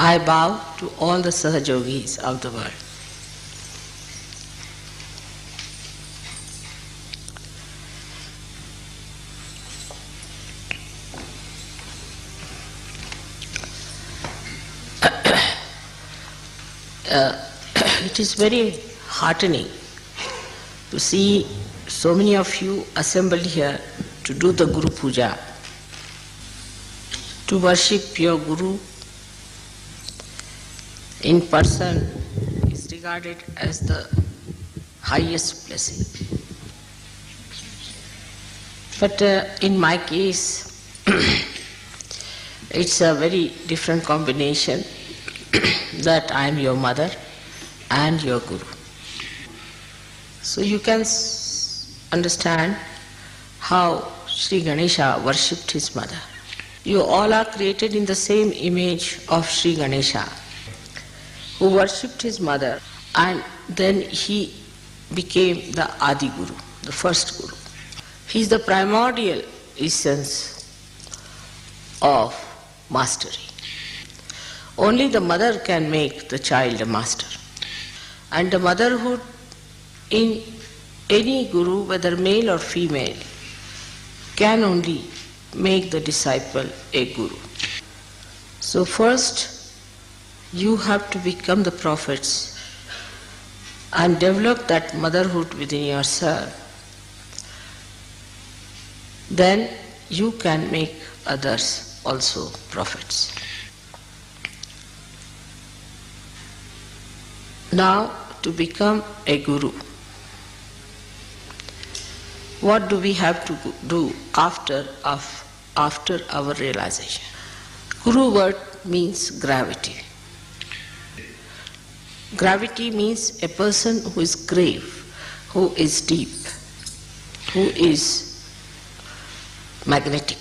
I bow to all the Sahajogis of the world. It is very heartening to see so many of you assembled here to do the Guru Puja, to worship your Guru in person is regarded as the highest blessing. But in my case, it's a very different combination that I am your mother and your Guru. So you can understand how Sri Ganesha worshipped his mother. You all are created in the same image of Sri Ganesha, who worshipped his mother, and then he became the Adi Guru, the first Guru. He is the primordial essence of mastery. Only the mother can make the child a master. And the motherhood in any Guru, whether male or female, can only make the disciple a Guru. So first, you have to become the prophets and develop that motherhood within yourself. Then you can make others also prophets. Now, to become a Guru, what do we have to do after our realization? Guru word means gravity. Gravity means a person who is grave, who is deep, who is magnetic.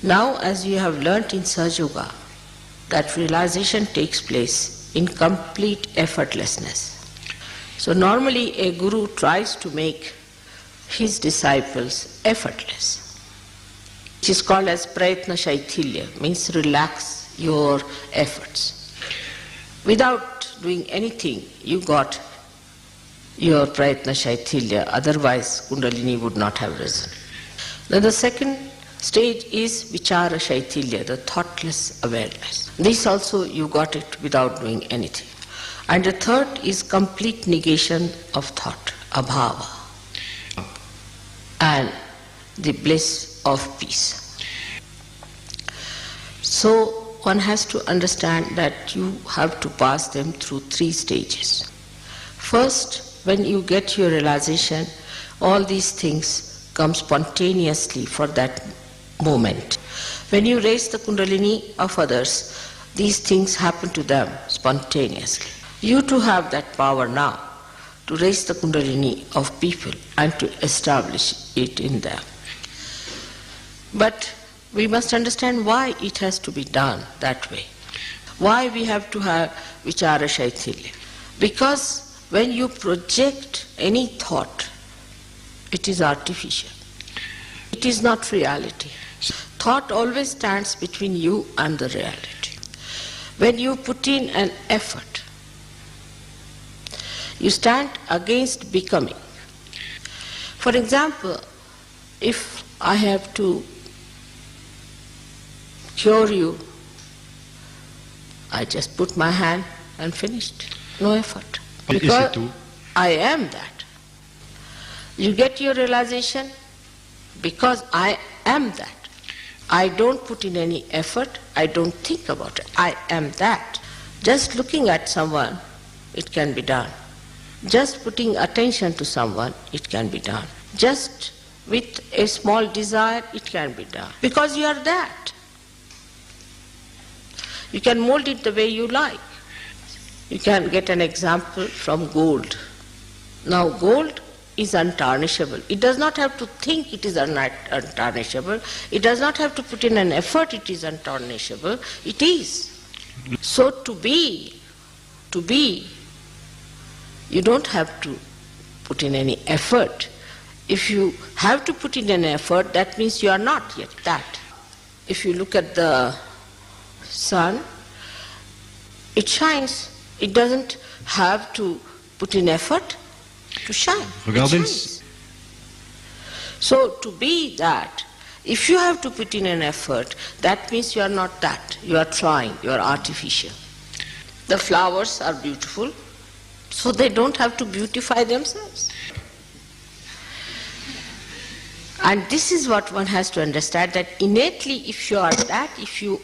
Now, as you have learnt in Sahaja Yoga, that realization takes place in complete effortlessness. So normally a Guru tries to make his disciples effortless. It is called as Prayatna Shaithilya, means relax your efforts. Without doing anything, you got your Prayatna Shaithilya, otherwise Kundalini would not have risen. Then the second stage is Vichara Shaithilya, the thoughtless awareness. This also you got it without doing anything. And the third is complete negation of thought, abhava, and the bliss of peace. So one has to understand that you have to pass them through 3 stages. First, when you get your realization, all these things come spontaneously for that moment. When you raise the Kundalini of others, these things happen to them spontaneously. You too have that power now to raise the Kundalini of people and to establish it in them. But we must understand why it has to be done that way. Why we have to have Vichara Shaithilya. Because when you project any thought, it is artificial. It is not reality. Thought always stands between you and the reality. When you put in an effort, you stand against becoming. For example, if I have to cure you, I just put my hand and finished. No effort. Because I am that. You get your realization because I am that. I don't put in any effort, I don't think about it. I am that. Just looking at someone, it can be done. Just putting attention to someone, it can be done. Just with a small desire, it can be done. Because you are that. You can mold it the way you like. You can get an example from gold. Now gold is untarnishable. It does not have to think it is untarnishable. It does not have to put in an effort it is untarnishable. It is. So to be, you don't have to put in any effort. If you have to put in an effort, that means you are not yet that. If you look at the sun, it shines. It doesn't have to put in effort to shine. It shines. So to be that, if you have to put in an effort, that means you are not that. You are trying, you are artificial. The flowers are beautiful, so they don't have to beautify themselves. And this is what one has to understand, that innately if you are that, if you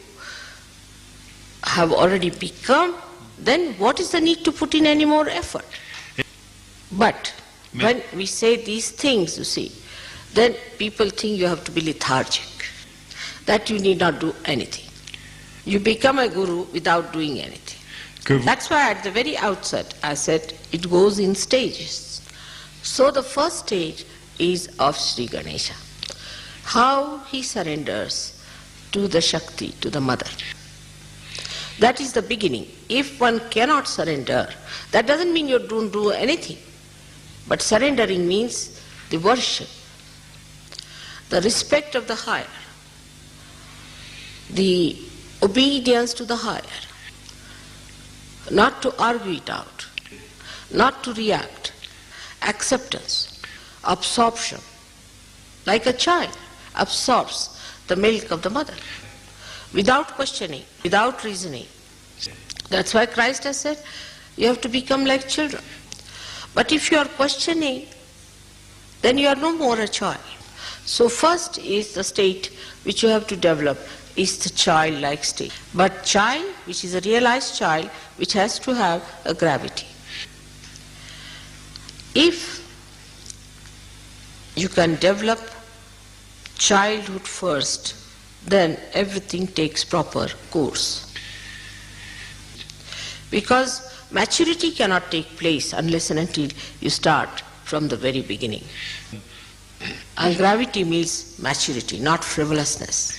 have already become, then what is the need to put in any more effort? But when we say these things, you see, then people think you have to be lethargic, that you need not do anything. You become a guru without doing anything. That's why at the very outset I said it goes in stages. So the first stage is of Sri Ganesha, how he surrenders to the Shakti, to the mother. That is the beginning. If one cannot surrender, that doesn't mean you don't do anything, but surrendering means the worship, the respect of the higher, the obedience to the higher, not to argue it out, not to react, acceptance, absorption, like a child absorbs the milk of the mother, without questioning, without reasoning. That's why Christ has said, you have to become like children. But if you are questioning, then you are no more a child. So first is the state which you have to develop, is the childlike state. But child, which is a realized child, which has to have a gravity. If you can develop childhood first, then everything takes proper course. Because maturity cannot take place unless and until you start from the very beginning. And gravity means maturity, not frivolousness.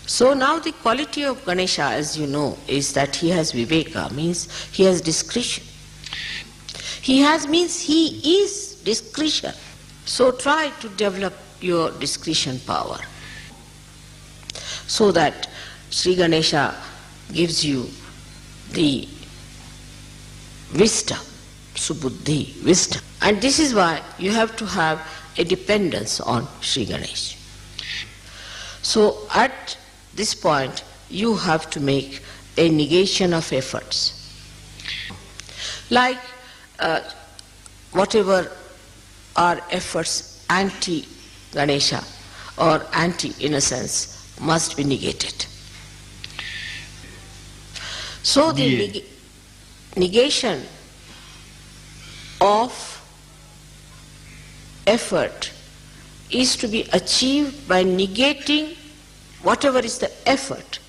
So now the quality of Ganesha, as you know, is that he has viveka, means he has discretion. He has means he is discretion. So try to develop your discretion power, so that Sri Ganesha gives you the wisdom, subuddhi, wisdom. And this is why you have to have a dependence on Sri Ganesha. So at this point, you have to make a negation of efforts. Like whatever are efforts anti-Ganesha or anti-innocence must be negated. So the negation of effort is to be achieved by negating whatever is the effort.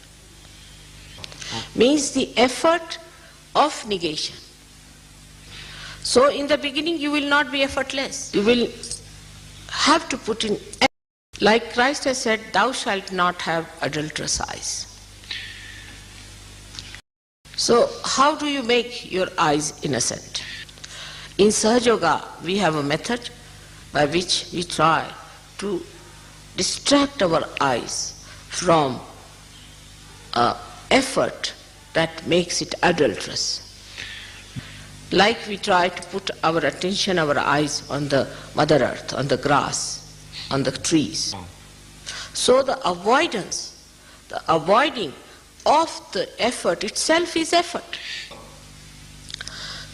Means the effort of negation. So in the beginning you will not be effortless. You will have to put in effort. Like Christ has said, thou shalt not have adulterous eyes. So how do you make your eyes innocent? In Sahaja Yoga we have a method by which we try to distract our eyes from effort that makes it adulterous. Like we try to put our attention, our eyes on the Mother Earth, on the grass, on the trees. So the avoidance, the avoiding of the effort itself is effort.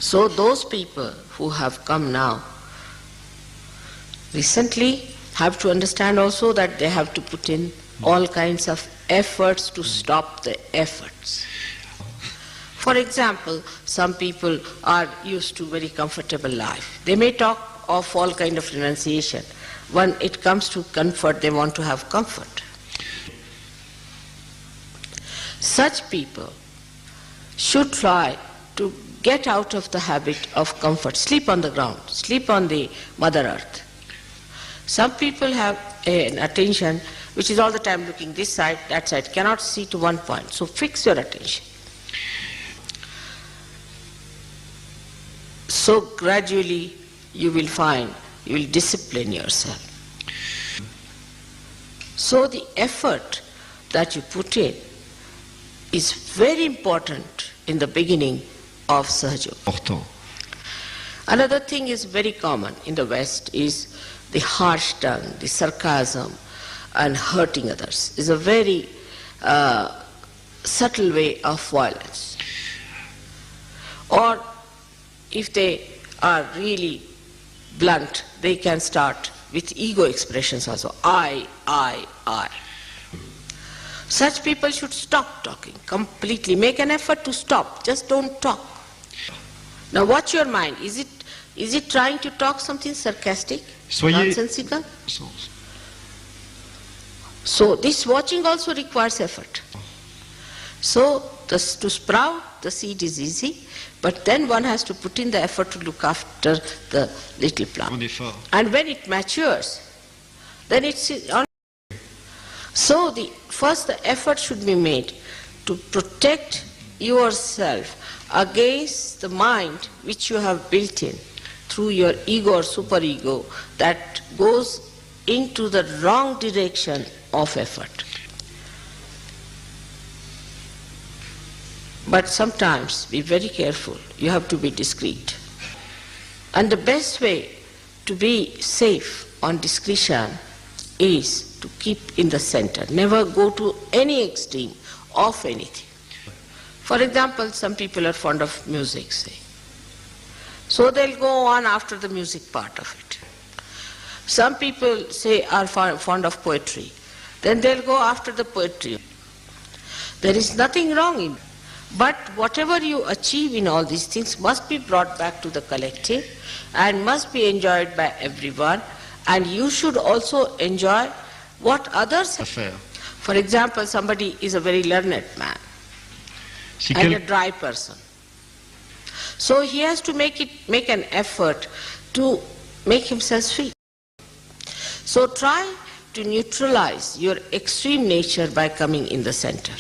So those people who have come now recently have to understand also that they have to put in all kinds of efforts to stop the efforts. For example, some people are used to very comfortable life. They may talk of all kind of renunciation. When it comes to comfort, they want to have comfort. Such people should try to get out of the habit of comfort. Sleep on the ground, sleep on the Mother Earth. Some people have an attention which is all the time looking this side, that side, cannot see to one point. So fix your attention. So gradually you will find, you will discipline yourself. So the effort that you put in is very important in the beginning of Sahaja Yoga. Another thing is very common in the West is the harsh tongue, the sarcasm, and hurting others is a very subtle way of violence. Or if they are really blunt, they can start with ego expressions also. I. Such people should stop talking completely. Make an effort to stop. Just don't talk. Now watch your mind. Is it trying to talk something sarcastic, nonsensical? So this watching also requires effort. So to sprout the seed is easy, but then one has to put in the effort to look after the little plant. And when it matures, then it's on. So first the effort should be made to protect yourself against the mind which you have built in through your ego or superego that goes into the wrong direction of effort. But sometimes be very careful. You have to be discreet. And the best way to be safe on discretion is to keep in the center. Never go to any extreme of anything. For example, some people are fond of music, say. So they'll go on after the music part of it. Some people say are fond of poetry. Then they'll go after the poetry. There is nothing wrong in it. But whatever you achieve in all these things must be brought back to the collective and must be enjoyed by everyone, and you should also enjoy what others have. For example, somebody is a very learned man and a dry person. So he has to make an effort to make himself sweet. So try to neutralize your extreme nature by coming in the center.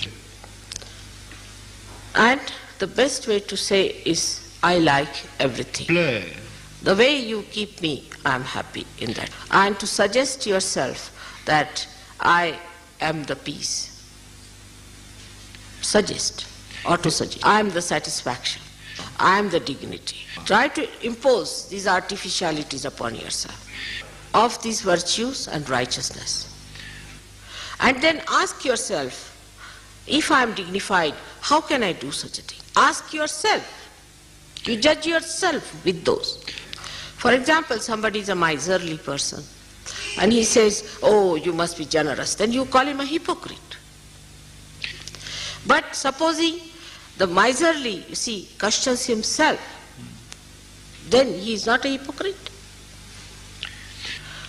And the best way to say is, I like everything. The way you keep me, I am happy in that. And to suggest yourself that I am the peace. Suggest, or to suggest. I am the satisfaction. I am the dignity. Try to impose these artificialities upon yourself of these virtues and righteousness. And then ask yourself, if I am dignified, how can I do such a thing? Ask yourself. You judge yourself with those. For example, somebody is a miserly person and he says, oh, you must be generous. Then you call him a hypocrite. But supposing the miserly, you see, questions himself, then he is not a hypocrite.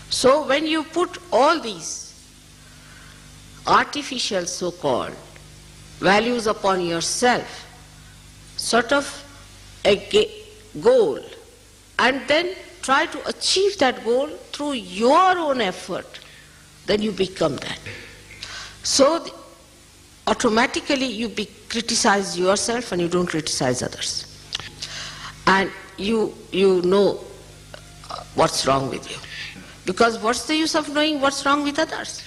So when you put all these artificial so-called values upon yourself, sort of a goal, and then try to achieve that goal through your own effort, then you become that. So automatically you criticize yourself and you don't criticize others. And you know what's wrong with you. Because what's the use of knowing what's wrong with others?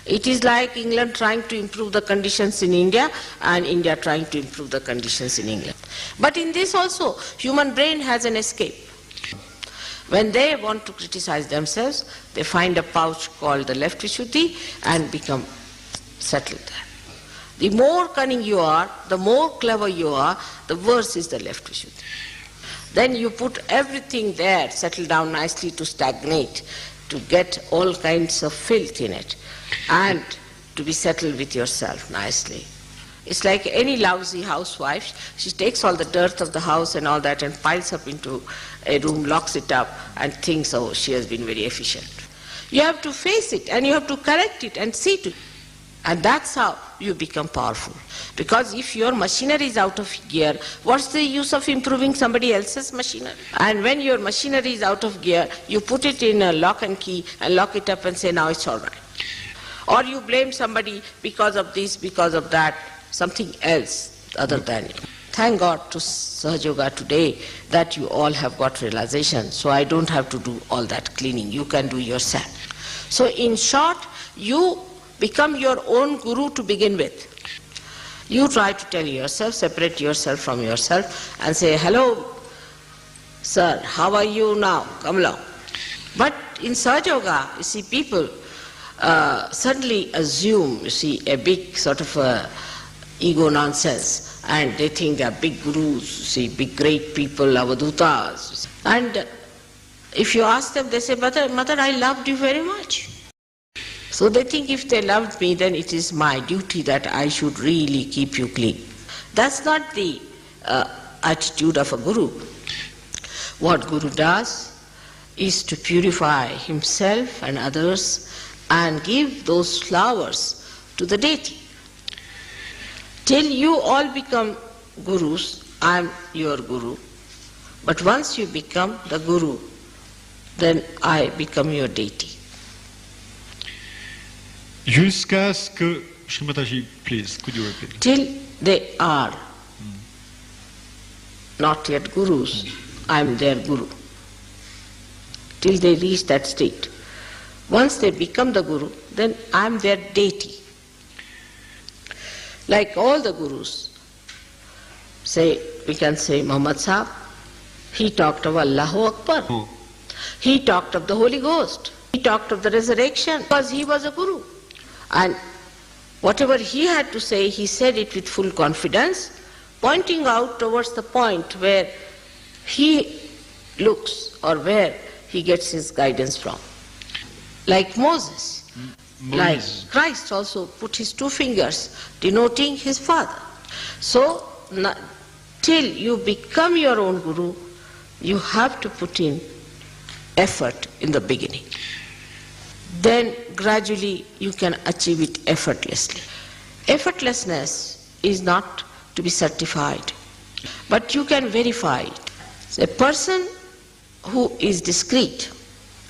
It is like England trying to improve the conditions in India and India trying to improve the conditions in England. But in this also, human brain has an escape. When they want to criticize themselves, they find a pouch called the left Vishuddhi and become settled there. The more cunning you are, the more clever you are, the worse is the left Vishuddhi. Then you put everything there, settle down nicely to stagnate, to get all kinds of filth in it, and to be settled with yourself nicely. It's like any lousy housewife. She takes all the dirt of the house and all that and piles up into a room, locks it up, and thinks, oh, she has been very efficient. You have to face it and you have to correct it and see to it. And that's how you become powerful. Because if your machinery is out of gear, what's the use of improving somebody else's machinery? And when your machinery is out of gear, you put it in a lock and key and lock it up and say, now it's all right. Or you blame somebody because of this, because of that, something else other than you. Thank God to Sahaja Yoga today that you all have got realization, so I don't have to do all that cleaning. You can do yourself. So in short, you become your own guru to begin with. You try to tell yourself, separate yourself from yourself and say, hello, sir, how are you now? Come along. But in Sahaja Yoga, you see, people suddenly assume, you see, a big sort of ego nonsense, and they think they are big gurus, you see, big great people, avadutas. And if you ask them, they say, Mother, I loved you very much. So they think if they loved me, then it is my duty that I should really keep you clean. That's not the attitude of a guru. What guru does is to purify himself and others and give those flowers to the deity. Till you all become gurus, I am your guru. But once you become the guru, then I become your deity. Jusqu'à ce que, Srimataji, please, could you repeat? Till they are not yet gurus, I am their guru. Till they reach that state. Once they become the guru, then I am their deity. Like all the gurus, we can say Muhammad Sahib, he talked of Allahu Akbar. Oh. He talked of the Holy Ghost. He talked of the resurrection because he was a guru. And whatever he had to say, he said it with full confidence, pointing out towards the point where he looks or where he gets his guidance from. Like Moses. Like Christ also put his 2 fingers denoting his Father. So, till you become your own guru, you have to put in effort in the beginning. Then gradually you can achieve it effortlessly. Effortlessness is not to be certified, but you can verify it. A person who is discreet,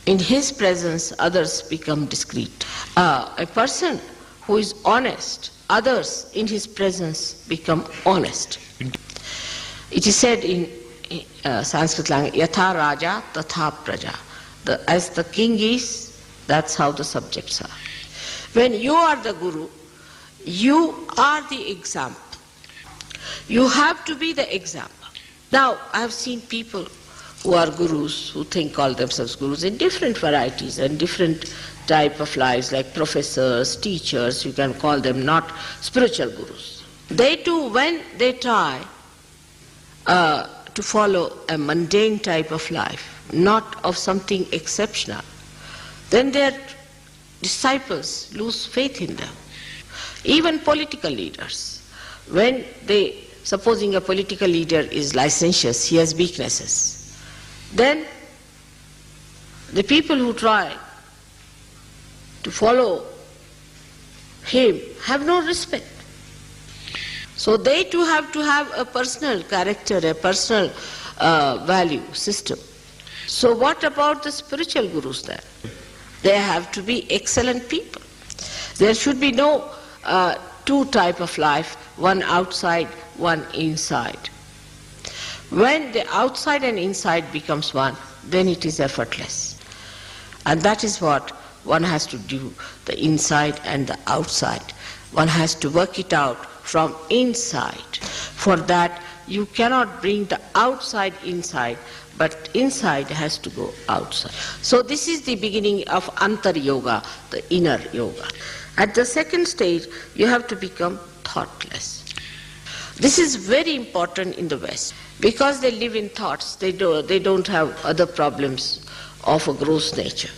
in his presence others become discreet. A person who is honest, others in his presence become honest. It is said in Sanskrit language, Yatha Raja Tatha Praja. As the king is, that's how the subjects are. When you are the guru, you are the example. You have to be the example. Now, I have seen people who are gurus, who call themselves gurus in different varieties and different type of lives, like professors, teachers, you can call them not spiritual gurus. They too, when they try to follow a mundane type of life, not of something exceptional, then their disciples lose faith in them. Even political leaders, when supposing a political leader is licentious, he has weaknesses, then the people who try to follow him have no respect. So they too have to have a personal character, a personal value system. So what about the spiritual gurus then? They have to be excellent people. There should be no 2 type of life, one outside, one inside. When the outside and inside becomes one, then it is effortless. And that is what one has to do, the inside and the outside. One has to work it out from inside. For that, you cannot bring the outside inside, but inside has to go outside. So this is the beginning of Antar Yoga, the inner yoga. At the second stage, you have to become thoughtless. This is very important in the West, because they live in thoughts, they don't have other problems of a gross nature.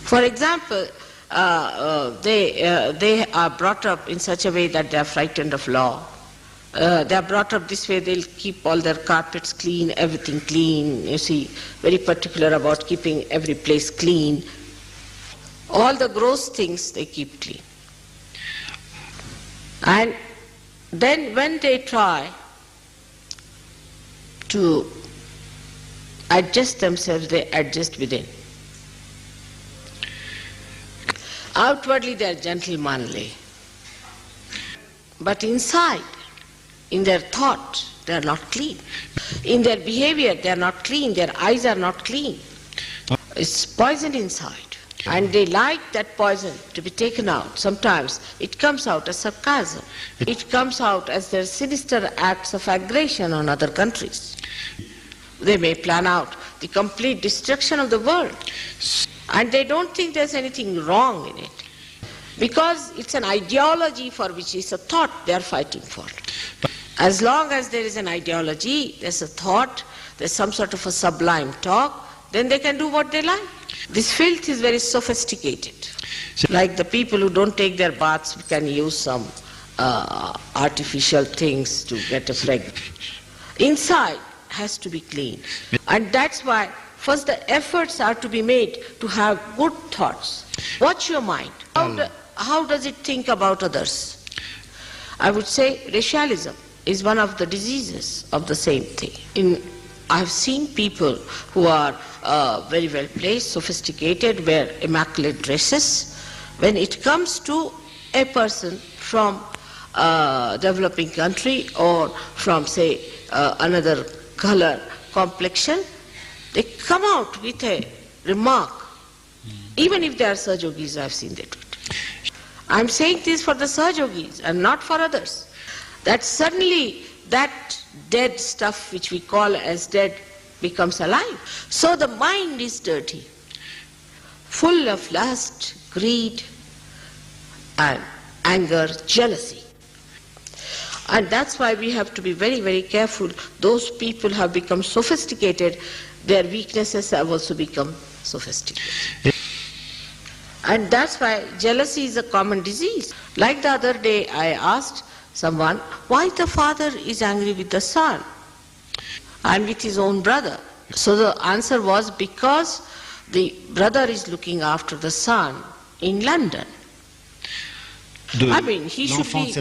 For example, they are brought up in such a way that they are frightened of law. They are brought up this way, they'll keep all their carpets clean, everything clean, you see, very particular about keeping every place clean. All the gross things they keep clean. And then when they try to adjust themselves, they adjust within. Outwardly they are gentlemanly, but inside, in their thought, they are not clean. In their behavior, they are not clean. Their eyes are not clean. It's poison inside. And they like that poison to be taken out. Sometimes it comes out as sarcasm. It comes out as their sinister acts of aggression on other countries. They may plan out the complete destruction of the world. And they don't think there's anything wrong in it. Because it's an ideology for which is a thought they are fighting for. As long as there is an ideology, there's a thought, there's some sort of a sublime talk, then they can do what they like. This filth is very sophisticated. Like the people who don't take their baths can use some artificial things to get a fragrance. Inside has to be clean. And that's why first the efforts are to be made to have good thoughts. Watch your mind. How does it think about others? I would say racialism is one of the diseases of the same thing. I've seen people who are very well placed, sophisticated, wear immaculate dresses. When it comes to a person from a developing country or from, say, another color complexion, they come out with a remark. Even if they are Sahajogis, I've seen that. I'm saying this for the Sahajogis and not for others. That suddenly that dead stuff which we call as dead becomes alive. So the mind is dirty, full of lust, greed, and anger, jealousy. And that's why we have to be very, very careful. Those people have become sophisticated, their weaknesses have also become sophisticated. And that's why jealousy is a common disease. Like the other day I asked someone why the father is angry with the son and with his own brother. So the answer was because the brother is looking after the son in London. I mean, he should be...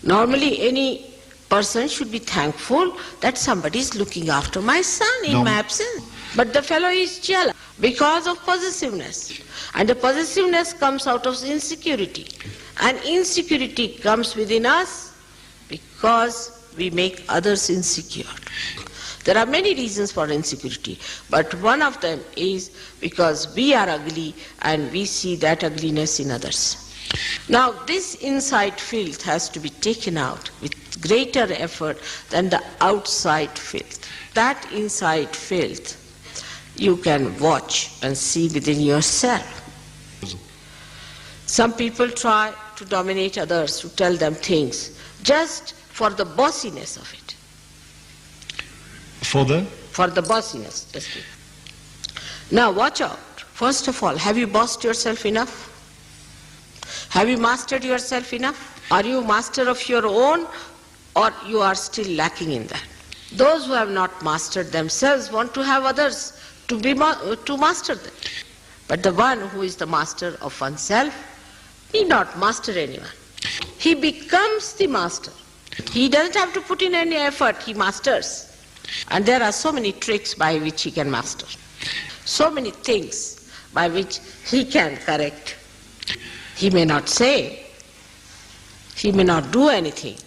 Normally any person should be thankful that somebody is looking after my son in my absence. But the fellow is jealous because of possessiveness. And the possessiveness comes out of insecurity. And insecurity comes within us because we make others insecure. There are many reasons for insecurity, but one of them is because we are ugly and we see that ugliness in others. Now this inside filth has to be taken out with greater effort than the outside filth. That inside filth you can watch and see within yourself. Some people try to dominate others, to tell them things, just for the bossiness of it. For the bossiness. Now watch out. First of all, have you bossed yourself enough? Have you mastered yourself enough? Are you master of your own, or you are still lacking in that? Those who have not mastered themselves want to have others to master them. But the one who is the master of oneself need not master anyone. He becomes the master. He doesn't have to put in any effort, he masters. And there are so many tricks by which he can master. So many things by which he can correct. He may not say, he may not do anything,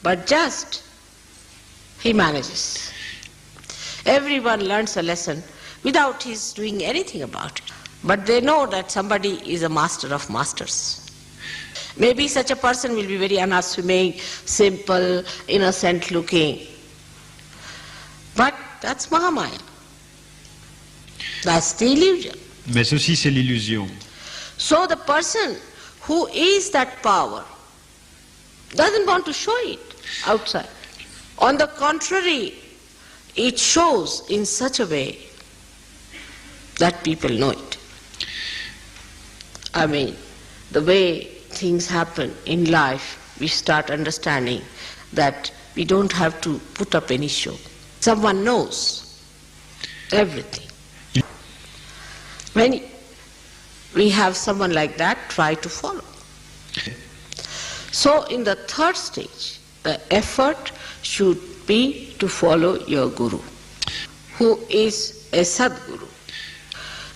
but just he manages. Everyone learns a lesson without his doing anything about it. But they know that somebody is a master of masters. Maybe such a person will be very unassuming, simple, innocent looking. But that's Mahamaya. That's the illusion. Mais ceci, c'est l'illusion. So the person who is that power doesn't want to show it outside. On the contrary, it shows in such a way that people know it. I mean, the way things happen in life, we start understanding that we don't have to put up any show. Someone knows everything. When we have someone like that, try to follow. So in the third stage, the effort should be to follow your Guru, who is a Sadguru.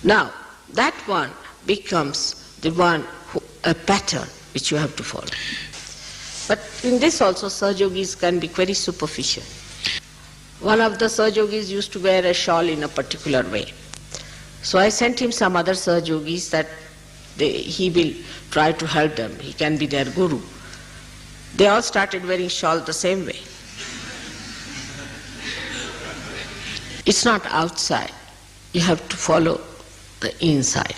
Now, that one becomes the one, a pattern which you have to follow. But in this also, Sahajogis can be very superficial. One of the Sahajogis used to wear a shawl in a particular way. So I sent him some other Sahajogis that he will try to help them. He can be their guru. They all started wearing shawl the same way. It's not outside. You have to follow the inside.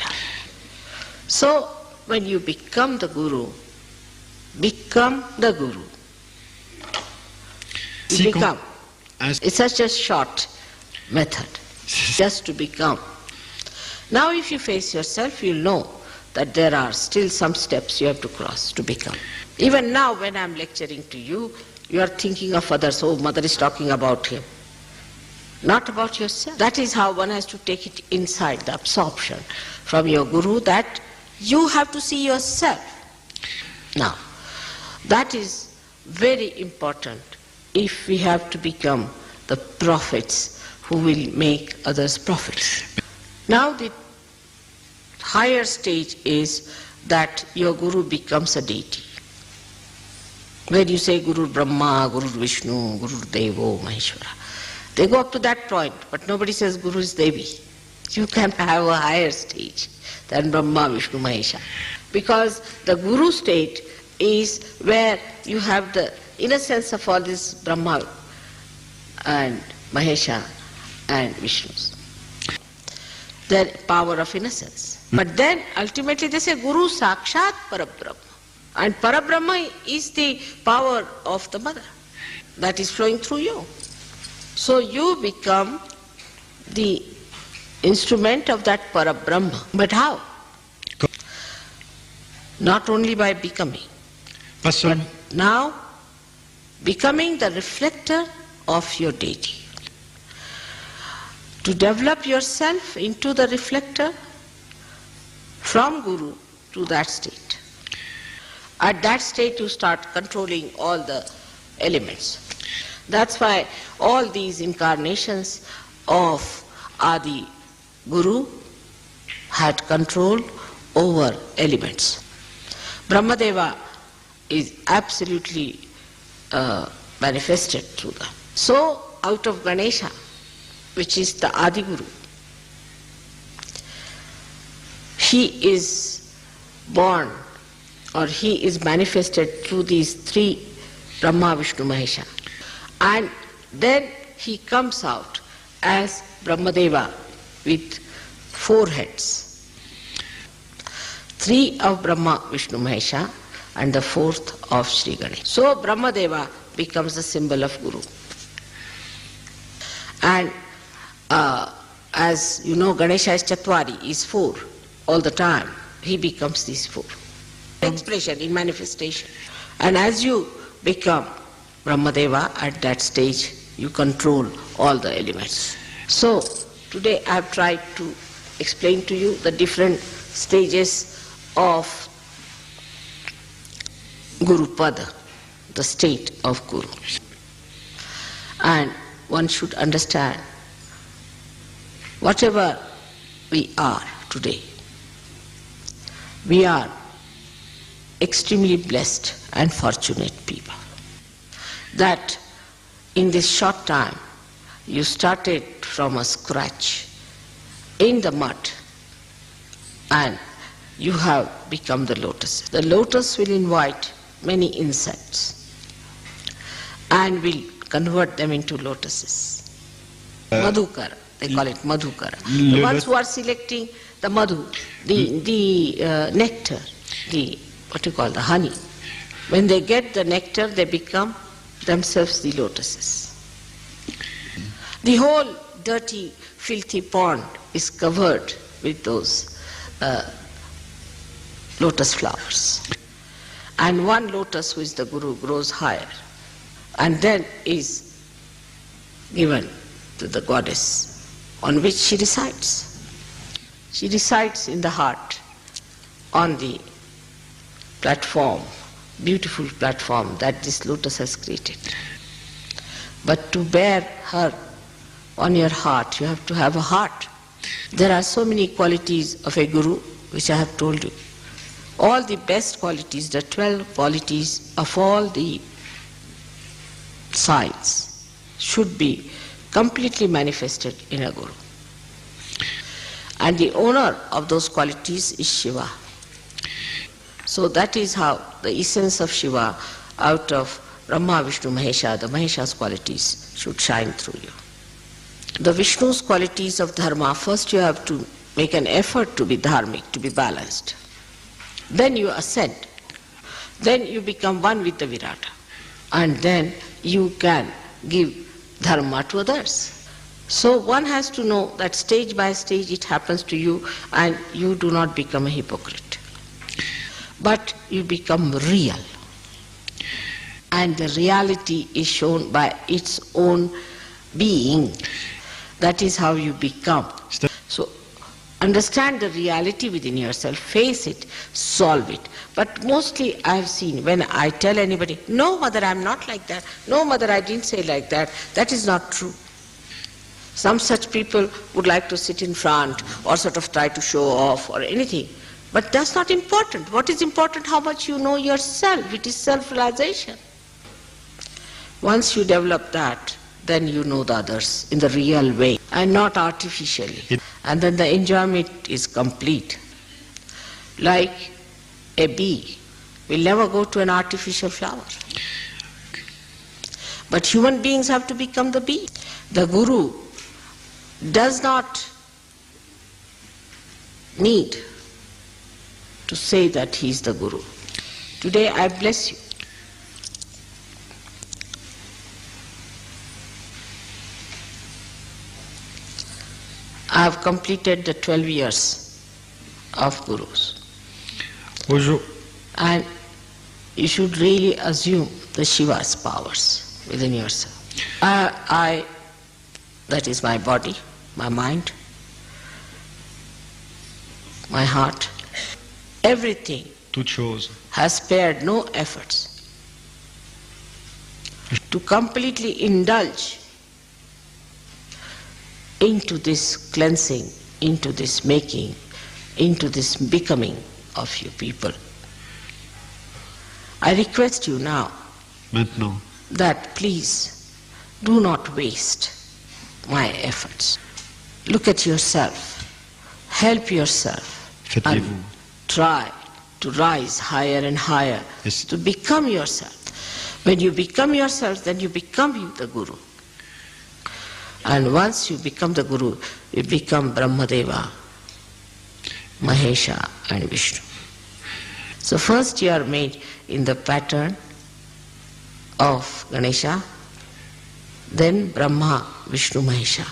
So when you become the guru, become the guru. You become. It's such a short method, just to become. Now if you face yourself, you'll know that there are still some steps you have to cross to become. Even now when I'm lecturing to you, you are thinking of others. Oh, mother is talking about him. Not about yourself. That is how one has to take it inside, the absorption from your guru, that you have to see yourself. Now, that is very important if we have to become the prophets who will make others prophets. Now the higher stage is that your guru becomes a deity. Where you say Guru Brahma, Guru Vishnu, Guru Devo, Maheshwara. They go up to that point, but nobody says Guru is Devi. You can have a higher stage than Brahma, Vishnu, Mahesha. Because the Guru state is where you have the innocence of all this Brahma and Mahesha and Vishnus. Their power of innocence. But then ultimately they say Guru Sakshat Parabrahma. And Parabrahma is the power of the mother that is flowing through you. So you become the instrument of that Parabrahma. But how? Not only by becoming, but now becoming the reflector of your deity. To develop yourself into the reflector from Guru to that state. At that state you start controlling all the elements. That's why all these incarnations of Adi Guru had control over elements. Brahmadeva is absolutely manifested through them. So out of Ganesha, which is the Adi Guru, he is born, or he is manifested through these three Brahma, Vishnu, Mahesha. And then he comes out as Brahmadeva with 4 heads. 3 of Brahma, Vishnu, Mahesha and the 4th of Sri Ganesha. So Brahmadeva becomes the symbol of Guru. And as you know, Ganesha is Chatwari, is 4 all the time. He becomes these 4. Expression in manifestation. And as you become Brahmadeva, at that stage you control all the elements. So today I have tried to explain to you the different stages of Guru Pada, the state of Guru. And one should understand, whatever we are today, we are extremely blessed and fortunate people. That in this short time you started from a scratch in the mud and you have become the lotus. The lotus will invite many insects and will convert them into lotuses. Madhukara, they call it Madhukara. The ones who are selecting the madhu, the nectar, the the honey. When they get the nectar, they become themselves the lotuses. The whole dirty, filthy pond is covered with those lotus flowers. And one lotus, who is the Guru, grows higher and then is given to the goddess on which she resides. She resides in the heart on the platform, beautiful platform that this lotus has created. But to bear her on your heart, you have to have a heart. There are so many qualities of a Guru which I have told you. All the best qualities, the 12 qualities of all the signs should be completely manifested in a Guru. And the owner of those qualities is Shiva. So that is how the essence of Shiva out of Brahma, Vishnu, Mahesha, the Mahesha's qualities should shine through you. The Vishnu's qualities of dharma, first you have to make an effort to be dharmic, to be balanced. Then you ascend. Then you become one with the Virata. And then you can give dharma to others. So one has to know that stage by stage it happens to you and you do not become a hypocrite. But you become real. And the reality is shown by its own being. That is how you become. So understand the reality within yourself, face it, solve it. But mostly I have seen when I tell anybody, no mother, I am not like that. No mother, I didn't say like that. That is not true. Some such people would like to sit in front or sort of try to show off or anything. But that's not important. What is important? How much you know yourself. It is self-realization. Once you develop that, then you know the others in the real way and not artificially. And then the enjoyment is complete. Like a bee will never go to an artificial flower. But human beings have to become the bee. The Guru does not need to say that he is the Guru. Today I bless you. I have completed the 12 years of Gurus. Bonjour. And you should really assume the Shiva's powers within yourself. I, that is my body, my mind, my heart, everything Toute chose. has spared no efforts to completely indulge into this cleansing, into this making, into this becoming of you people. I request you now Maintenant. that please do not waste my efforts. Look at yourself, help yourself, Faites-les-vous. and try to rise higher and higher, Yes. to become yourself. When you become yourself, then you become you, the Guru. And once you become the Guru, you become Brahmadeva, Mahesha and Vishnu. So first you are made in the pattern of Ganesha, then Brahma, Vishnu, Mahesha.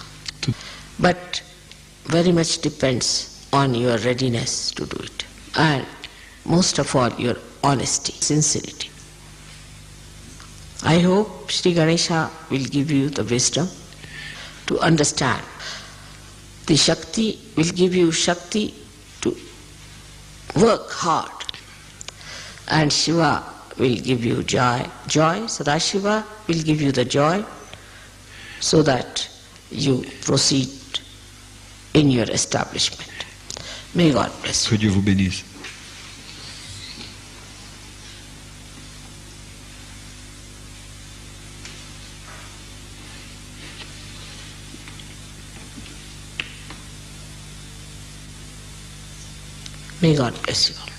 But very much depends on your readiness to do it. And most of all, your honesty, sincerity. I hope Sri Ganesha will give you the wisdom to understand. The Shakti will give you Shakti to work hard. And Shiva will give you joy. Sadashiva will give you the joy so that you proceed in your establishment. May God bless you. Que Dieu vous bénisse. May God bless you.